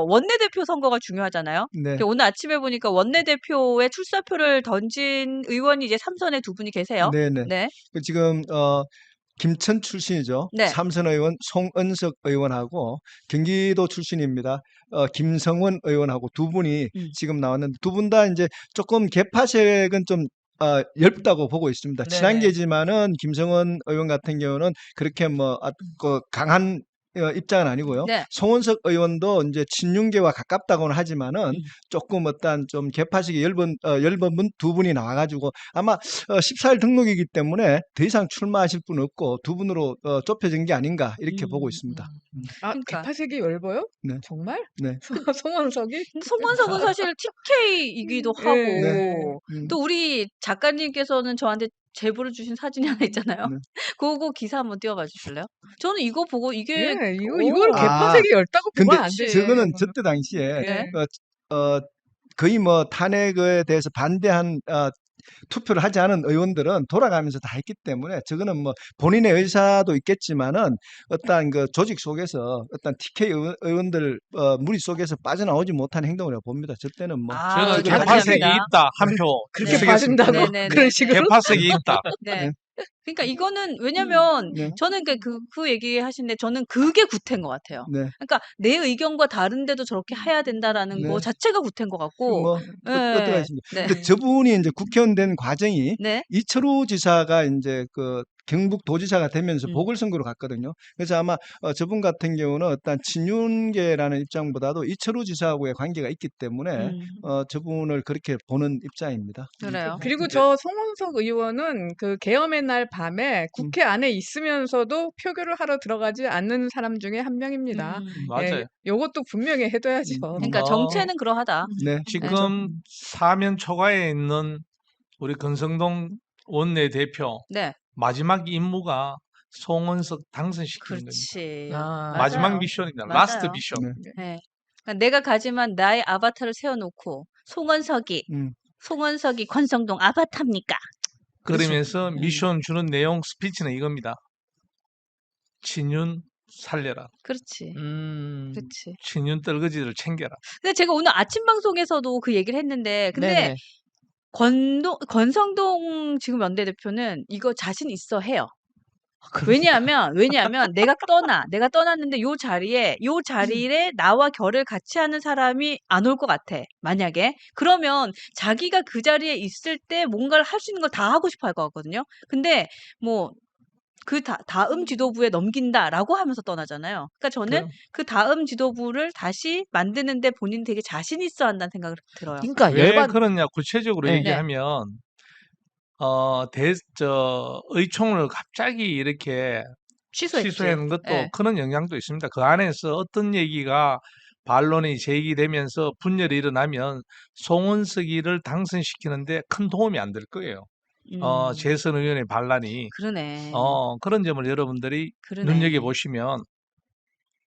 원내대표 선거가 중요하잖아요. 네. 오늘 아침에 보니까 원내대표의 출사표를 던진 의원이 이제 3선에 두 분이 계세요. 네네. 네. 지금 김천 출신이죠. 네. 3선 의원 송은석 의원하고 경기도 출신입니다. 김성원 의원하고 두 분이 지금 나왔는데 두 분 다 이제 조금 개파색은 좀 얇다고 보고 있습니다. 네네. 친한계지만은 김성원 의원 같은 경우는 그렇게 뭐 그 강한 입장은 아니고요. 네. 송은석 의원도 이제 친윤계와 가깝다고는 하지만은 조금 어떤 좀 개파식이 얇은 분 두 분이 나와가지고 아마 14일 등록이기 때문에 더 이상 출마하실 분 없고 두 분으로 좁혀진 게 아닌가 이렇게 보고 있습니다. 아, 그러니까. 개파색이 얇아요? 네. 정말? 네. 송원석이? 송원석은 사실 TK이기도 하고 네. 또 우리 작가님께서는 저한테 제보를 주신 사진이 하나 있잖아요. 네. 그거 기사 한번 띄워봐 주실래요? 저는 이거 보고 이게 예, 이걸 아, 개파색이 얇다고 근데 보면 안 그치. 되지. 저거는 저때 당시에 네. 거의 뭐 탄핵에 대해서 반대한 투표를 하지 않은 의원들은 돌아가면서 다 했기 때문에 저거는 뭐 본인의 의사도 있겠지만은 어떤 그 조직 속에서 어떤 TK 의원들 무리 속에서 빠져나오지 못한 행동이라고 봅니다. 저 때는 뭐 저는 잘 개파색이 맞습니다. 있다 한 표 그렇게 쓰겠습니다. 봐준다고? 네네네. 그런 식으로? 개파색이 있다. 네. 그러니까 이거는 왜냐면 네. 저는 그 얘기 하시는데 저는 그게 구태인 것 같아요. 네. 그러니까 내 의견과 다른데도 저렇게 해야 된다라는 네. 거 자체가 구태인 것 같고. 뭐 어떻게 하십니까? 네. 근데 저분이 이제 국회의원 된 과정이 네. 이철우 지사가 이제 그 경북 도지사가 되면서 보궐선거로 갔거든요. 그래서 아마 저분 같은 경우는 어떤 친윤계라는 입장보다도 이철우 지사하고의 관계가 있기 때문에 저분을 그렇게 보는 입장입니다. 그래요. 그리고 저 송원석 의원은 그 계엄의 날 밤에 국회 안에 있으면서도 표결을 하러 들어가지 않는 사람 중에 한 명입니다. 맞아요. 예, 요것도 분명히 해둬야죠. 그러니까 정체는 그러하다. 네. 지금 사면 초과에 있는 우리 권성동 원내대표 네. 마지막 임무가 송원석 당선시키는 겁니다. 그렇지. 아, 마지막 맞아요. 미션입니다. 맞아요. 라스트 미션. 네. 네. 그러니까 내가 가지만 나의 아바타를 세워놓고 송원석이 권성동 아바타입니까? 그러면서 미션 주는 내용 스피치는 이겁니다. 친윤 살려라. 그렇지. 음. 그렇지. 친윤 떨거지를 챙겨라. 근데 제가 오늘 아침 방송에서도 그 얘기를 했는데, 근데 네네. 권성동 지금 원내대표는 이거 자신 있어 해요. 왜냐하면 내가 떠났는데 요 자리에 나와 결을 같이 하는 사람이 안 올 것 같아. 만약에 그러면 자기가 그 자리에 있을 때 뭔가를 할 수 있는 걸 다 하고 싶어 할 것 같거든요. 근데 뭐 그 다음 지도부에 넘긴다라고 하면서 떠나잖아요. 그러니까 저는 그 다음 지도부를 다시 만드는데 본인이 되게 자신 있어 한다는 생각을 들어요. 그러니까 왜 열반 그러냐 구체적으로 네. 얘기하면 의총을 갑자기 이렇게 취소했지. 취소하는 것도 예. 그런 영향도 있습니다. 그 안에서 어떤 얘기가 반론이 제기되면서 분열이 일어나면 송원석이를 당선시키는데 큰 도움이 안 될 거예요. 재선 의원의 반란이. 그러네. 그런 점을 여러분들이 그러네. 눈여겨보시면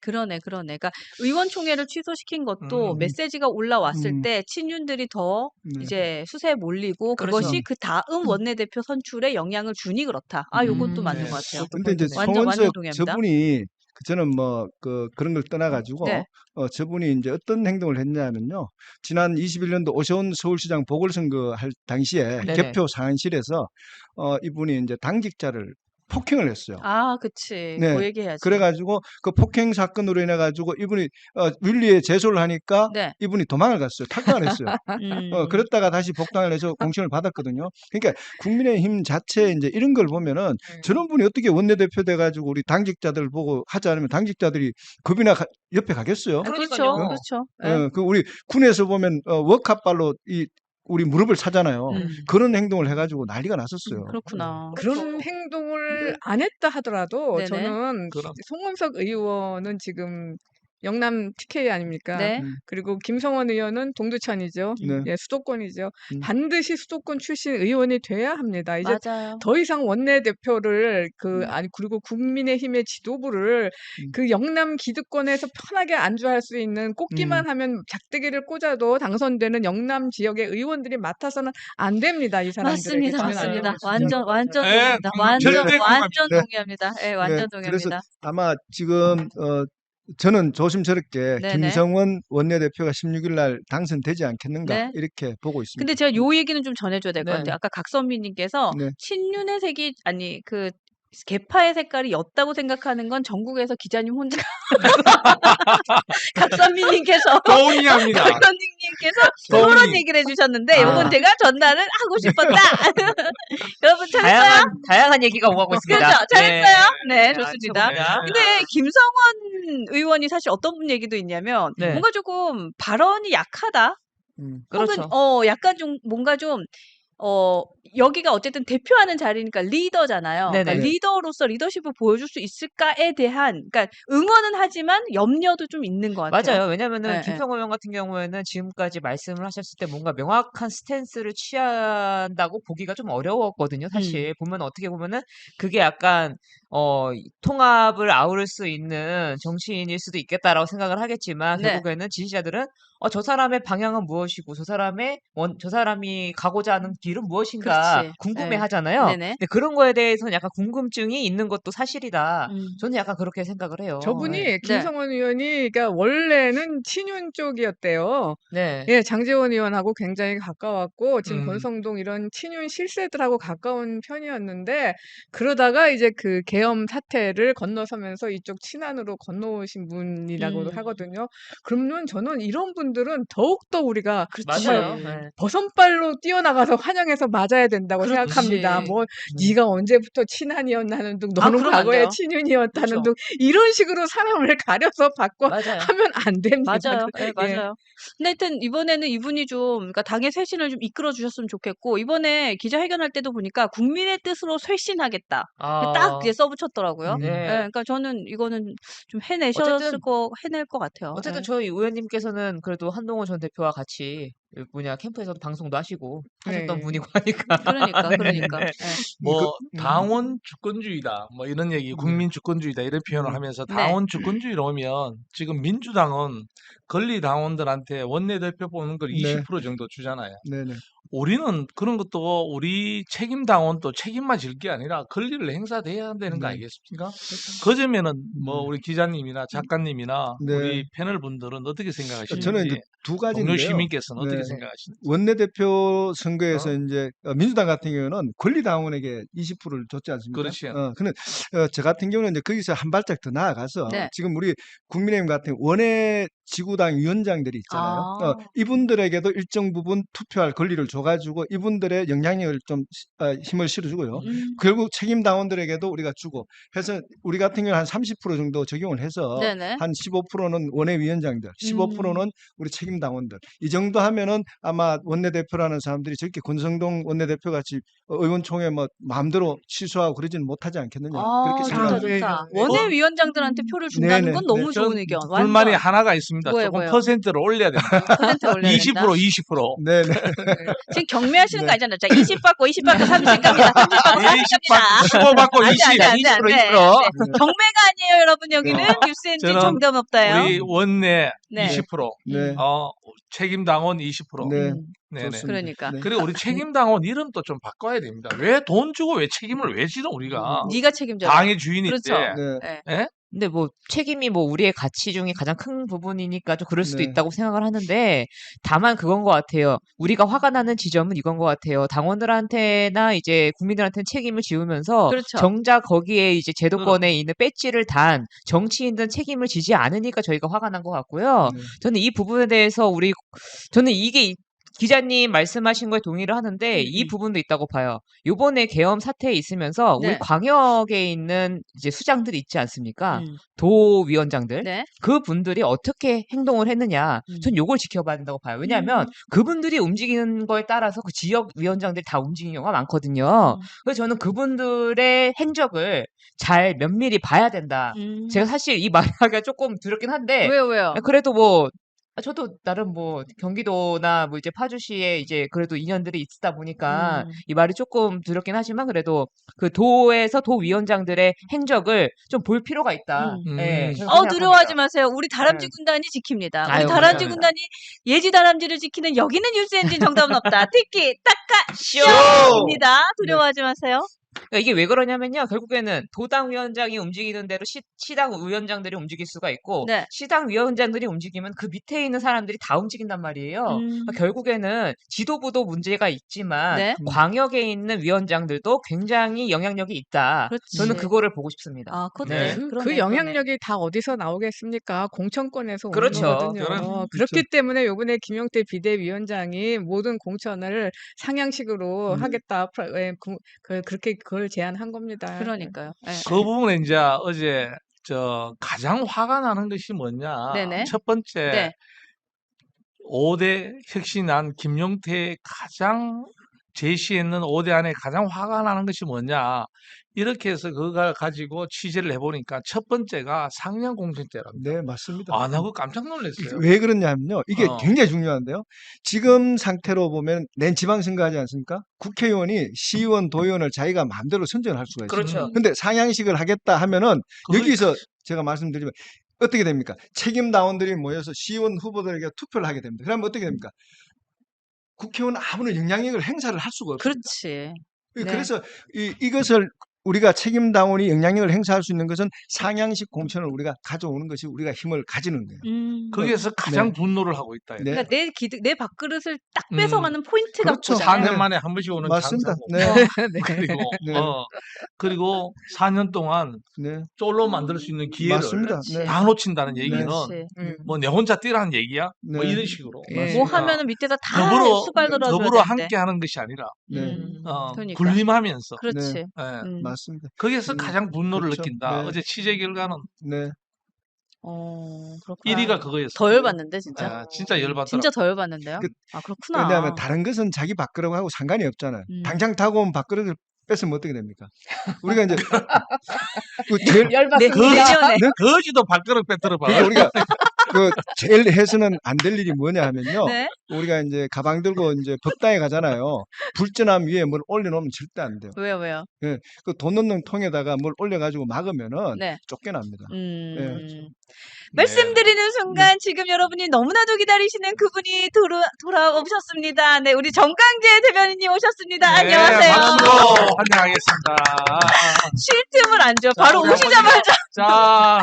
그러네. 그러니까 의원총회를 취소시킨 것도 음. 메시지가 올라왔을 음. 때 친윤들이 더 네. 이제 수세에 몰리고 그렇죠. 그것이 그 다음 원내대표 선출에 영향을 주니 그렇다. 요것도 맞는 네. 것 같아요. 근데 이제 완전 송원석 동의합니다. 저분이 저는 뭐 그런 걸 떠나가지고 네. 저분이 이제 어떤 행동을 했냐면요. 지난 21년도 오세훈 서울시장 보궐선거 할 당시에 네네. 개표 상황실에서 이분이 이제 당직자를 폭행을 했어요. 그치. 네. 그 얘기해야지. 그래가지고 그 폭행 사건으로 인해가지고 이분이 윤리에 제소를 하니까 네. 이분이 도망을 갔어요. 탈당을 했어요. 그랬다가 다시 복당을 해서 공천을 받았거든요. 그러니까 국민의힘 자체 이제 이런 걸 보면은 저런 분이 어떻게 원내대표 돼가지고 우리 당직자들 보고 하지 않으면 당직자들이 겁이나 옆에 가겠어요. 그렇죠. 그러니까요. 그렇죠. 예. 그 우리 군에서 보면 워크업발로 우리 무릎을 차잖아요. 그런 행동을 해가지고 난리가 났었어요. 그렇구나. 그런 행동을 안 했다 하더라도 네네. 저는 그럼. 송원석 의원은 지금 영남 TK 아닙니까? 네. 그리고 김성원 의원은 동두천이죠. 네. 예, 수도권이죠. 반드시 수도권 출신 의원이 돼야 합니다. 이제 맞아요. 더 이상 원내대표를 그리고 국민의힘의 지도부를 그 영남 기득권에서 편하게 안주할 수 있는 꽂기만 하면 작대기를 꽂아도 당선되는 영남 지역의 의원들이 맡아서는 안 됩니다. 이 사람들에게 맞습니다. 주면 안 맞습니다. 됩니다. 완전 네, 동의합니다. 절대 완전 공감합니다. 동의합니다. 예, 완전 그래서 동의합니다. 아마 지금 저는 조심스럽게 네네. 김성원 원내대표가 16일 날 당선되지 않겠는가 네. 이렇게 보고 있습니다. 근데 제가 요 얘기는 좀 전해줘야 될 것 네. 같아요. 아까 각선미님께서 네. 친윤의 색이 아니 그 개파의 색깔이 옅다고 생각하는 건 전국에서 기자님 혼자 각선미님께서 동의합니다. 각선미님께서 동의. 그런 얘기를 해주셨는데 요건 아. 제가 전달을 하고 싶었다. 여러분 잘했어요? 다양한 얘기가 오가고 있습니다. 그렇죠. 잘했어요? 네, 아, 좋습니다. 최고입니다. 근데 김성원 의원이 사실 어떤 분 얘기도 있냐면 네. 뭔가 조금 발언이 약하다. 그렇죠. 혹은 약간 좀 뭔가 좀 여기가 어쨌든 대표하는 자리니까 리더잖아요. 네네. 그러니까 리더로서 리더십을 보여줄 수 있을까에 대한 그러니까 응원은 하지만 염려도 좀 있는 것 같아요. 맞아요. 왜냐면은 네, 김성호 의원 같은 경우에는 지금까지 말씀을 하셨을 때 뭔가 명확한 스탠스를 취한다고 보기가 좀 어려웠거든요. 사실 보면 어떻게 보면은 그게 약간 통합을 아우를 수 있는 정치인일 수도 있겠다라고 생각을 하겠지만 네. 결국에는 지지자들은 저 사람의 방향은 무엇이고 저 사람이 가고자 하는 길은 무엇인가 그렇지. 궁금해 네. 하잖아요. 네네. 근데 그런 거에 대해서는 약간 궁금증이 있는 것도 사실이다. 음. 저는 약간 그렇게 생각을 해요. 저분이 네. 김성원 의원이 그러니까 원래는 친윤 쪽이었대요. 네. 예, 장제원 의원하고 굉장히 가까웠고 지금 음. 권성동 이런 친윤 실세들하고 가까운 편이었는데 그러다가 이제 그 계엄 사태를 건너서면서 이쪽 친안으로 건너오신 분이라고도 하거든요. 그러면 저는 이런 분들은 더욱더 우리가 정말 맞아요. 네. 버선발로 뛰어나가서 환영해서 맞아야 된다고 그렇지. 생각합니다. 뭐 네가 언제부터 친한이었나는 둥, 아, 너는 그러면 안 과거에 돼요. 친윤이었다는 그렇죠. 둥 이런 식으로 사람을 가려서 받고 맞아요. 하면 안 됩니다. 맞아요. 네, 예. 맞아요. 근데 하여튼 이번에는 이분이 좀 그러니까 당의 쇄신을 좀 이끌어 주셨으면 좋겠고 이번에 기자회견할 때도 보니까 국민의 뜻으로 쇄신하겠다. 딱 이제 써붙였더라고요. 네. 예, 그러니까 저는 이거는 좀 해낼 것 같아요. 어쨌든 예. 저희 의원님께서는 그래도 한동훈 전 대표와 같이 캠프에서도 방송도 하시고 하셨던 네. 분이고 하니까. 그러니까. 네. 그러니까. 네. 예. 뭐 당원 주권주의다 뭐 이런 얘기 국민 주권주의다 이런 표현을 하면서 네. 당원 주권주의로 오면 지금 민주당은 권리 당원들한테 원내대표 뽑는 걸 네. 20% 정도 주잖아요. 네네. 우리는 그런 것도 우리 책임 당원도 책임만 질 게 아니라 권리를 행사돼야 되는 거 네. 아니겠습니까? 그 점에는 뭐 네. 우리 기자님이나 작가님이나 네. 우리 패널 분들은 어떻게 생각하시는지 저는 이제 두 동료 가지인데요. 시민께서는 어떻게 네. 생각하시는지 원내대표 선거에서 이제 민주당 같은 경우는 권리당원에게 20%를 줬지 않습니까? 그렇죠. 근데 저 같은 경우는 이제 거기서 한 발짝 더 나아가서 네. 지금 우리 국민의힘 같은 원외 지구당 위원장들이 있잖아요. 아. 이분들에게도 일정 부분 투표할 권리를 줘가지고 이분들의 영향력을 좀 힘을 실어주고요. 결국 책임 당원들에게도 우리가 주고 해서 우리 같은 경우는 한 30% 정도 적용을 해서 네네. 한 15%는 원외 위원장들, 15%는 우리 책임 당원들. 이 정도 하면은 아마 원내대표라는 사람들이 저렇게 권성동 원내대표 같이 의원총회 뭐 마음대로 취소하고 그러지는 못하지 않겠느냐. 그렇게 좋다, 생각합니다. 네. 좋다. 원외위원장들한테 표를 준다는 네네, 건 너무 네. 좋은 의견. 불만이 완전. 하나가 있습니다. 뭐예요, 조금 뭐예요? 퍼센트를 올려야 됩니다. 퍼센트 올려야 20% 된다. 20%. 네네. 지금 경매하시는 네. 거 아니잖아요. 자, 20 받고 20 받고 30 갑니다. 30 받고 40 갑니다. 15 받고 안 돼, 20. 안 돼, 안 돼, 안 돼. 20%. 네. 경매가 아니에요, 여러분. 여기는 뉴스 엔진 저는 정답 없다요. 우리 원내 네. 20%, 네. 책임 당원 20%. 네. 네네. 좋습니다. 그러니까. 네. 그리고 우리 책임 당원 이름도 좀 바꿔야 됩니다. 왜 돈 주고 왜 책임을 왜 지는 우리가 네가 책임져라. 당의 주인인데. 그렇죠. 네. 네. 예? 근데 뭐 책임이 뭐 우리의 가치 중에 가장 큰 부분이니까 좀 그럴 수도 네. 있다고 생각을 하는데 다만 그건 것 같아요. 우리가 화가 나는 지점은 이건 것 같아요. 당원들한테나 이제 국민들한테는 책임을 지우면서 그렇죠. 정작 거기에 이제 제도권에 있는 배지를 단 정치인들은 책임을 지지 않으니까 저희가 화가 난 것 같고요. 네. 저는 이 부분에 대해서 저는 이게 기자님 말씀하신 거에 동의를 하는데 이 부분도 있다고 봐요. 요번에 계엄 사태에 있으면서 네. 우리 광역에 있는 이제 수장들이 있지 않습니까? 음. 도위원장들. 네. 그 분들이 어떻게 행동을 했느냐. 전 요걸 지켜봐야 된다고 봐요. 왜냐하면 그분들이 움직이는 거에 따라서 그 지역 위원장들이 다 움직이는 경우가 많거든요. 그래서 저는 그분들의 행적을 잘 면밀히 봐야 된다. 제가 사실 이 말하기가 조금 두렵긴 한데 왜요? 그래도 뭐 저도 나름 뭐 경기도나 뭐 이제 파주시에 이제 그래도 인연들이 있다 보니까 이 말이 조금 두렵긴 하지만 그래도 그 도에서 도위원장들의 행적을 좀 볼 필요가 있다. 예, 저는 그렇게 두려워하지 생각합니다. 마세요. 우리 다람쥐 네. 군단이 지킵니다. 우리 아유, 다람쥐 감사합니다. 군단이 예지 다람쥐를 지키는 여기는 뉴스 엔진 정답은 없다. 티키 타카 쇼! 쇼입니다. 두려워하지 마세요. 그러니까 이게 왜 그러냐면요. 결국에는 도당 위원장이 움직이는 대로 시당 위원장들이 움직일 수가 있고 네. 시당 위원장들이 움직이면 그 밑에 있는 사람들이 다 움직인단 말이에요. 그러니까 결국에는 지도부도 문제가 있지만 네. 광역에 있는 위원장들도 굉장히 영향력이 있다. 저는 그렇지. 그거를 보고 싶습니다. 아, 그것도 네. 그러네, 그 그러네. 영향력이 다 어디서 나오겠습니까? 공천권에서 오는 그렇죠. 거거든요. 그렇죠. 그렇기 때문에 요번에 김용태 비대위원장이 모든 공천을 상향식으로 하겠다. 그렇게 그걸 제안한 겁니다. 그러니까요. 예, 그 부분에 이제 어제 가장 화가 나는 것이 뭐냐. 네네. 첫 번째 네. 5대 혁신안 김용태의 가장 제시했는 5대 안에 가장 화가 나는 것이 뭐냐. 이렇게 해서 그걸 가지고 취재를 해보니까 첫 번째가 상향 공천제랍니다. 네, 맞습니다. 아, 나 그거 깜짝 놀랐어요. 왜 그러냐면요. 이게 어. 굉장히 중요한데요. 지금 상태로 보면 내년 지방선거 하지 않습니까? 국회의원이 시의원, 도의원을 자기가 마음대로 선정할 수가 있어요. 그렇죠. 근데 상향식을 하겠다 하면은 그거- 여기서 제가 말씀드리면 어떻게 됩니까? 책임당원들이 모여서 시의원 후보들에게 투표를 하게 됩니다. 그러면 어떻게 됩니까? 국회의원은 아무런 영향력을 행사를 할 수가 없습니다. 그렇지. 네. 그래서 이것을 우리가 책임당원이 영향력을 행사할 수 있는 것은 상향식 공천을 우리가 가져오는 것이 우리가 힘을 가지는 거예요. 거기에서 가장 분노를 하고 있다. 네. 그러니까 내 밥그릇을 딱 뺏어가는 포인트가 그렇죠. 그거잖아요. 4년 만에 한 번씩 오는 맞습니다. 장사고. 네. 그리고 네. 그리고 4년 동안 네. 쫄로 만들 수 있는 기회를 맞습니다. 네. 다 놓친다는 얘기는 그렇지. 뭐 내 혼자 뛰라는 얘기야? 뭐 네. 이런 식으로. 예. 뭐 그러니까 하면은 밑에서 다 더불어 수발 들어줘야 더불어 되는데. 함께 하는 것이 아니라 네. 그러니까. 군림하면서 그렇지. 예. 맞습니다. 거기에서 가장 분노를 그렇죠. 느낀다. 네. 어제 취재 결과는 네. 그렇구나. 1위가 그거였어요. 더 열받는데 진짜. 예, 진짜 열받더라. 진짜 더 열받는데요. 그- 아, 그렇구나. 왜냐하면 다른 것은 자기 밥그릇하고 상관이 없잖아요. 음. 당장 타고 온 밥그릇을 뺏으면 어떻게 됩니까? 우리가 이제 그 제일 열받습니다. 내년에 거지도 발가락 빼들어 봐. 그러니까 우리가 그 제일 해서는 안 될 일이 뭐냐 하면요. 네. 우리가 이제 가방 들고 이제 법당에 가잖아요. 불전함 위에 뭘 올려놓으면 절대 안 돼요. 왜요? 그 돈 넣는 통에다가 뭘 올려가지고 막으면은 네. 쫓겨납니다. 음. 네. 말씀드리는 순간 지금 여러분이 너무나도 기다리시는 그분이 돌아오셨습니다. 네, 우리 정강재 대변인님 오셨습니다. 네, 안녕하세요. 박수로 환영하겠습니다. 쉴 틈을 안 줘. 자, 바로 우리 오시자마자 자,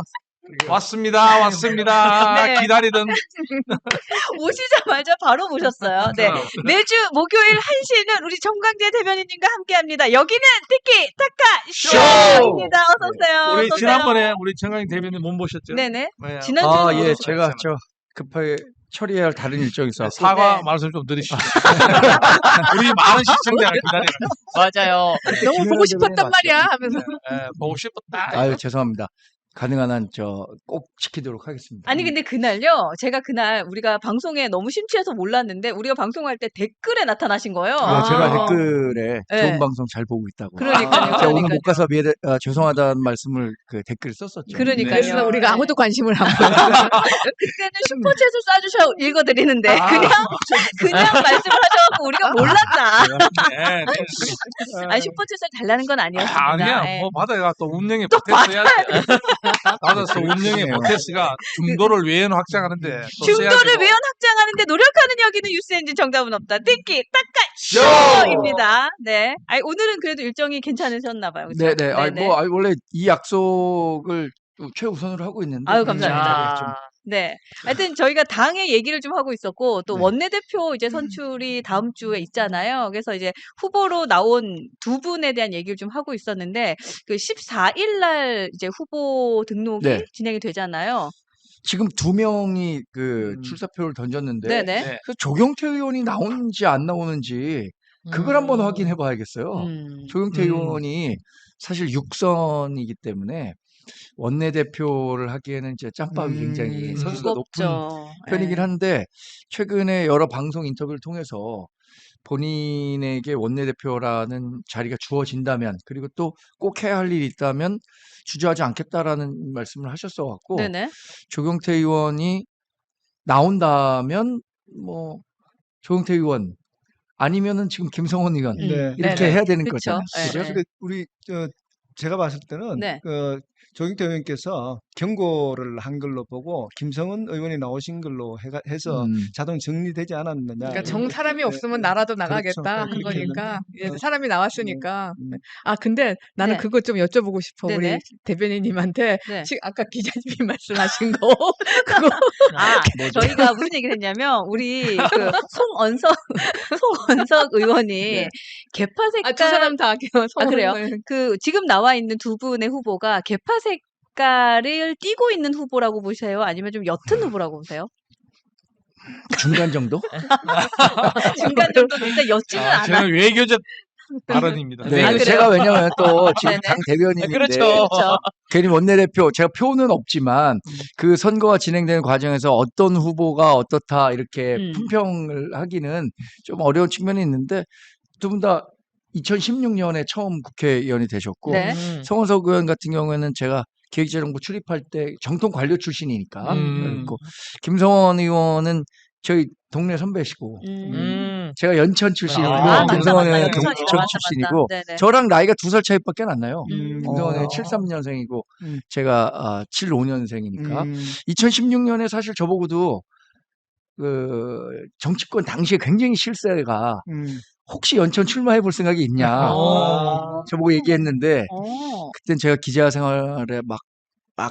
왔습니다. 네. 기다리던. 오시자마자 바로 모셨어요. 네. 매주 목요일 1시는 우리 정강재 대변인님과 함께합니다. 여기는 티키 타카 쇼입니다. 어서 오세요. 우리 어서 오세요. 지난번에 우리 정강희 대변인 못 모셨죠? 네네. 네. 지난주에 아, 예, 모셨어요. 제가 급하게 처리해야 할 다른 일정이 있어서 사과 네. 말씀 좀 드리시죠. 우리 많은 시청자가 기다리는. 맞아요. 너무 보고 싶었단 말이야 하면서 보고 싶었다. 아유, 죄송합니다. 가능한 한 꼭 지키도록 하겠습니다. 아니 근데 그날요. 제가 그날 우리가 방송에 너무 심취해서 몰랐는데 우리가 방송할 때 댓글에 나타나신 거예요. 네, 제가 아. 댓글에 네. 좋은 방송 잘 보고 있다고. 그러니까요. 제가 오늘 그러니까요. 못 가서 죄송하다는 말씀을 그 댓글에 썼었죠. 그러니까요. 그래서 우리가 네. 아무도 관심을 안 보여. 그때는 슈퍼챗을 쏴주셔 읽어드리는데 아. 그냥 말씀을 하셔갖고 우리가 몰랐다. 네, 네. 아니 슈퍼챗을 달라는 건 아니었습니다. 아니야. 예. 뭐 받아야 또 운영에 보태서야 돼. 받아서 운영에 그러네요. 보태스가 중도를 외연 확장하는데 또 써야 중도를 되고. 외연 확장하는데 노력하는 여기는 유스엔진 정답은 없다. 특히 쇼! 딱까쇼입니다. 네. 아니 오늘은 그래도 일정이 괜찮으셨나봐요. 그쵸? 네네. 원래 이 약속을 최우선으로 하고 있는데. 아유, 이 감사합니다. 자리에 좀 네. 하여튼 저희가 당의 얘기를 좀 하고 있었고 또 네. 원내대표 이제 선출이 다음 주에 있잖아요. 그래서 이제 후보로 나온 두 분에 대한 얘기를 좀 하고 있었는데 그 14일 날 이제 후보 등록이 네. 진행이 되잖아요. 지금 2명이 그 출사표를 던졌는데 네네. 네. 그 조경태 의원이 나오는지 안 나오는지 그걸 한번 확인해 봐야겠어요. 조경태 의원이 사실 6선이기 때문에 원내대표를 하기에는 이제 짬밥이 굉장히 선수가 높은 무겁죠. 편이긴 예. 한데 최근에 여러 방송 인터뷰를 통해서 본인에게 원내대표라는 자리가 주어진다면 그리고 또 꼭 해야 할 일이 있다면 주저하지 않겠다라는 말씀을 하셨어 갖고 네네. 조경태 의원이 나온다면 뭐 조경태 의원 아니면은 지금 김성원 의원 네. 이렇게 네네. 해야 되는 그쵸. 거잖아요. 예, 그죠? 예. 근데 우리 제가 봤을 때는 네. 조경태 의원께서 경고를 한 걸로 보고 김성은 의원이 나오신 걸로 해서 자동 정리되지 않았느냐. 그러니까 이렇게. 사람이 없으면 나라도 나가겠다 그렇죠. 한 그렇게 거니까 했는데. 사람이 나왔으니까. 음. 아 근데 나는 네. 그거 좀 여쭤보고 싶어. 우리 네네. 대변인님한테 네. 지금 아까 기자님이 말씀하신 거 그거 아, 저희가 무슨 얘기를 했냐면 우리 그 송원석 의원이 네. 개파 아, 두 색깔 사람 다 할게요. 아, 그래요? 성원은. 그 지금 나와 있는 두 분의 후보가 개파 색깔을 띠고 있는 후보라고 보세요? 아니면 좀 옅은 후보라고 보세요? 중간 정도? 중간 정도는 일단 옅지는 않아. 저는 외교적 발언입니다. 네, 아, 그래요? 제가 왜냐면 또 지금 네네. 당 대변인인데 그렇죠. 그렇죠. 괜히 원내대표 제가 표는 없지만 그 선거가 진행되는 과정에서 어떤 후보가 어떻다 이렇게 품평을 하기는 좀 어려운 측면이 있는데 두 분 다 2016년에 처음 국회의원이 되셨고 네. 성원석 의원 같은 경우에는 제가 기획재정부 출입할 때 정통 관료 출신이니까 그리고 김성원 의원은 저희 동네 선배시고 제가 연천 출신이고 아, 김성원 맞다. 의원은 연천이네. 경북청 맞다, 출신이고 맞다. 네네. 저랑 나이가 2살 차이밖에 안 나요. 음. 김성원 의원이 73년생이고 제가 75년생이니까 음. 2016년에 사실 저보고도 그 정치권 당시에 굉장히 실세가 혹시 연천 출마해 볼 생각이 있냐 저보고 얘기했는데 그땐 제가 기자 생활에 막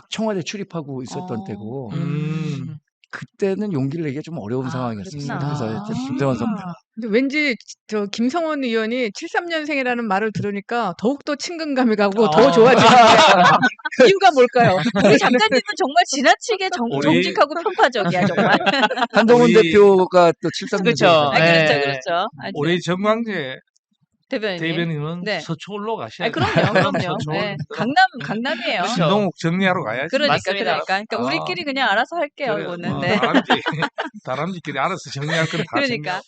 청와대 출입하고 있었던 때고 그때는 용기를 내기가 좀 어려운 상황이었습니다. 그렇구나. 그래서 김성원 선배가 근데 왠지 저 김성원 의원이 73년생이라는 말을 들으니까 더욱더 친근감이 가고 더 좋아지는데 이유가 뭘까요? 우리 작가님은 정말 지나치게 우리- 정직하고 편파적이야 정말. 한동훈 우리- 대표가 또 73년생 그렇죠. 아, 그렇죠, 네. 그렇죠. 아주. 우리 정광재 대변인님. 대변인은 네. 서초로 가셔야 아, 돼요. 그럼요. 서초로. 네. 강남이에요. 신동욱 정리하러 가야지. 그러니까, 맞습니다. 그러니까 아. 우리끼리 그냥 알아서 할게요, 그래, 이거는. 뭐 네. 다람쥐끼리 알아서 정리할 건 다 그러니까.